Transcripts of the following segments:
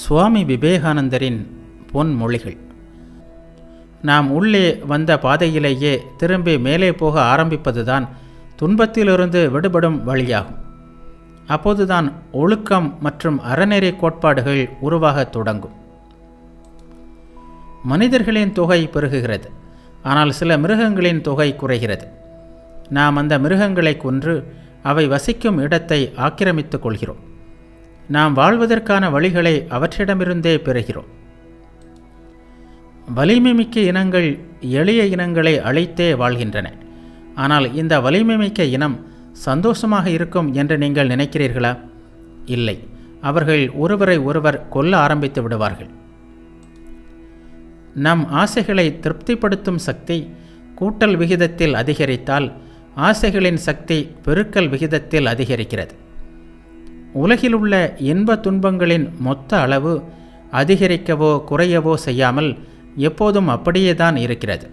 சுவாமி விவேகானந்தரின் பொன்மொழிகள். நாம் உள்ளே வந்த பாதையிலேயே திரும்பி மேலே போக ஆரம்பிப்பதுதான் துன்பத்திலிருந்து விடுபடும் வழியாகும். அப்போதுதான் ஒழுக்கம் மற்றும் அறநெறி கோட்பாடுகள் உருவாகத் தொடங்கும். மனிதர்களின் தொகை பெருகுகிறது, ஆனால் சில மிருகங்களின் தொகை குறைகிறது. நாம் அந்த மிருகங்களை கொன்று அவை வசிக்கும் இடத்தை ஆக்கிரமித்துக் கொள்கிறோம். நாம் வாழ்வதற்கான வழிகளை அவற்றிடமிருந்தே பெறுகிறோம். வலிமைமிக்க இனங்கள் எளிய இனங்களை அழித்தே வாழ்கின்றன. ஆனால் இந்த வலிமைமிக்க இனம் சந்தோஷமாக இருக்கும் என்று நீங்கள் நினைக்கிறீர்களா? இல்லை, அவர்கள் ஒருவரை ஒருவர் கொல்ல ஆரம்பித்து விடுவார்கள். நம் ஆசைகளை திருப்திப்படுத்தும் சக்தி கூட்டல் விகிதத்தில் அதிகரித்தால் ஆசைகளின் சக்தி பெருக்கல் விகிதத்தில் அதிகரிக்கிறது. உலகில் உள்ள இன்ப துன்பங்களின் மொத்த அளவு அதிகரிக்கவோ குறையவோ செய்யாமல் எப்போதும் அப்படியே தான் இருக்கிறது.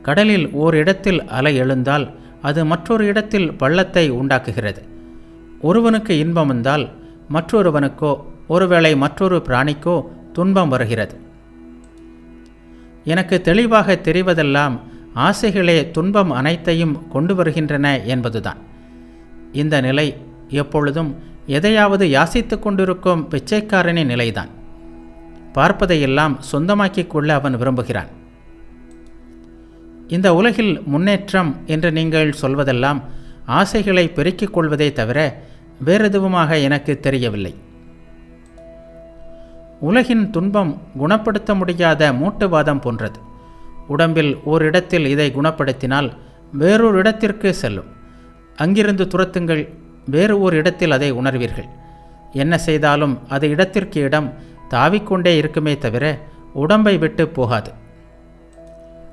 கடலில் ஓர் இடத்தில் அலை எழுந்தால் அது மற்றொரு இடத்தில் பள்ளத்தை உண்டாக்குகிறது. ஒருவனுக்கு இன்பம் வந்தால் மற்றொருவனுக்கோ ஒருவேளை மற்றொரு பிராணிக்கோ துன்பம் வருகிறது. எனக்கு தெளிவாக தெரிவதெல்லாம் ஆசைகளே துன்பம் அனைத்தையும் கொண்டு வருகின்றன என்பதுதான். இந்த நிலை எப்பொழுதும் எதையாவது யாசித்து கொண்டிருக்கும் பிச்சைக்காரனின் நிலைதான். பார்ப்பதையெல்லாம் சொந்தமாக்கிக் கொள்ள அவன் விரும்புகிறான். இந்த உலகில் முன்னேற்றம் என்று நீங்கள் சொல்வதெல்லாம் ஆசைகளை பெருக்கிக் கொள்வதே தவிர வேறெதுவுமாக எனக்கு தெரியவில்லை. உலகின் துன்பம் குணப்படுத்த முடியாத மூட்டுவாதம் போன்றது. உடம்பில் ஓரிடத்தில் இதை குணப்படுத்தினால் வேறொரு இடத்திற்கு செல்லும். அங்கிருந்து துரத்துங்கள், வேறு ஓர் இடத்தில் அதை உணர்வீர்கள். என்ன செய்தாலும் அது இடத்திற்கு இடம் தாவிக்கொண்டே இருக்குமே தவிர உடம்பை விட்டு போகாது.